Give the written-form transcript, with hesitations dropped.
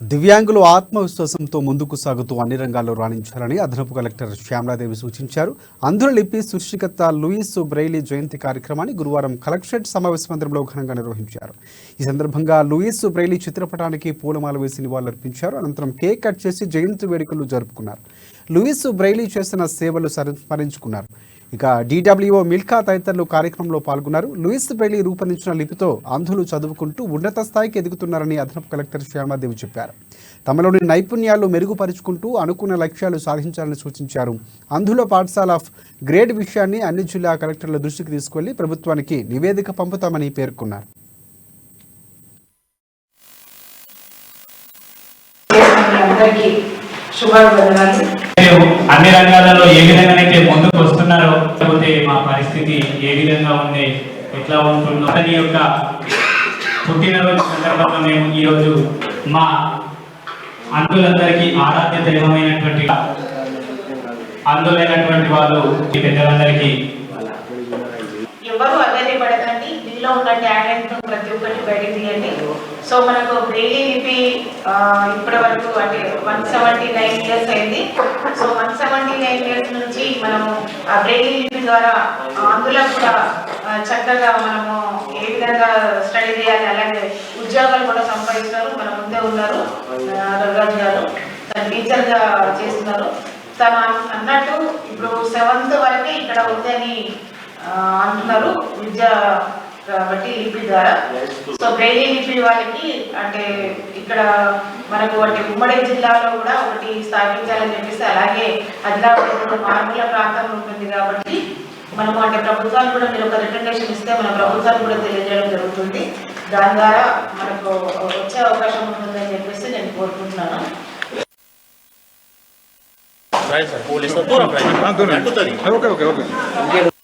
దివ్యాంగులు ఆత్మవిశ్వాసంతో ముందుకు సాగుతూ అన్ని రంగాల్లో రాణించాలని అదనపు కలెక్టర్ శ్యామలాదేవి సూచించారు. అంధుల లిపి సృష్టికర్త లూయిస్ బ్రెయిలీ జయంతి కార్యక్రమాన్ని గురువారం కలెక్టరేట్ సమావేశ మందిరంలో ఘనంగా నిర్వహించారు. ఈ సందర్భంగా లూయిస్ బ్రెయిలీ చిత్రపటానికి పూలమాల వేసి నివాళులర్పించారు. అనంతరం కేక్ కట్ చేసి జయంతి వేడుకలు జరుపుకున్నారు. లూయిస్ బ్రెయిలీ చేసిన సేవలు స్మరించుకున్నారు. ఇక DWO మిల్కా తదితరులు కార్యక్రమంలో పాల్గొన్నారు. లూయిస్ బ్రెయిలీ రూపొందించిన లిపితో అంధులు చదువుకుంటూ ఉన్నత స్థాయికి ఎదుగుతున్నారని అదనపు కలెక్టర్ శ్యామలాదేవి చెప్పారు. తమలోని నైపుణ్యాలు మెరుగుపరుచుకుంటూ అనుకున్న లక్ష్యాలు సాధించాలని సూచించారు. అంధుల పాఠశాల ఆఫ్ గ్రేడ్ విషయాన్ని అన్ని జిల్లా కలెక్టర్ల దృష్టికి తీసుకెళ్లి ప్రభుత్వానికి నివేదిక పంపుతామని పేర్కొన్నారు. అన్ని రంగాలలో ఏ విధంగానైతే ముందుకు వస్తున్నారో లేకపోతే మా పరిస్థితి ఏ విధంగా ఉంది, ఎట్లా ఉంటుందో అతని యొక్క పుట్టినరోజు సందర్భంగా మేము ఈరోజు మా అంధులందరికీ ఆరాధ్య దైవమైనటువంటి అంధులైనటువంటి వాళ్ళు ఈ పెద్దలందరికీ ఎవరు అధైర్యపడకండి, మీలో ఉన్న టాలెంట్ ప్రతి ఒక్కటి బయటకు తీయండి. సో మనకు బ్రెయిలీ లిపి ఇప్పటి వరకు అంటే 179 ఇయర్స్ అయింది. సో 179 ఇయర్స్ నుంచి మనము ఆ బ్రెయిలీ లిపి ద్వారా అందులకు కూడా చక్కగా మనము ఏ విధంగా స్టడీ చేయాలి, అలాగే ఉద్యోగాలు కూడా సంపాదిస్తున్నారు. మన ముందే ఉన్నారు రఘురాజ్ గారు, తను టీచర్గా చేస్తున్నారు. తను అన్నట్టు ఇప్పుడు 7th వరకే ఇక్కడ ఉందని అంటున్నారు విద్య బట్టి లిపి ద్వారా. సో బ్రెయిలీ లిపి వాళ్ళకి అంటే ఇక్కడ మనకు అంటే ఉమ్మడి జిల్లాలో కూడా ఒకటి స్థాపించాలని చెప్పేసి, అలాగే ఆదిలాబాద్ మారుమూల ప్రాంతం ఉంటుంది కాబట్టి మనము అంటే ప్రభుత్వాలు కూడా మీరు ఒక రికమెండేషన్ ఇస్తే మన ప్రభుత్వాలు కూడా తెలియజేయడం జరుగుతుంది. దాని ద్వారా మనకు వచ్చే అవకాశం ఉంటుందని చెప్పేసి నేను కోరుకుంటున్నాను. ఓకే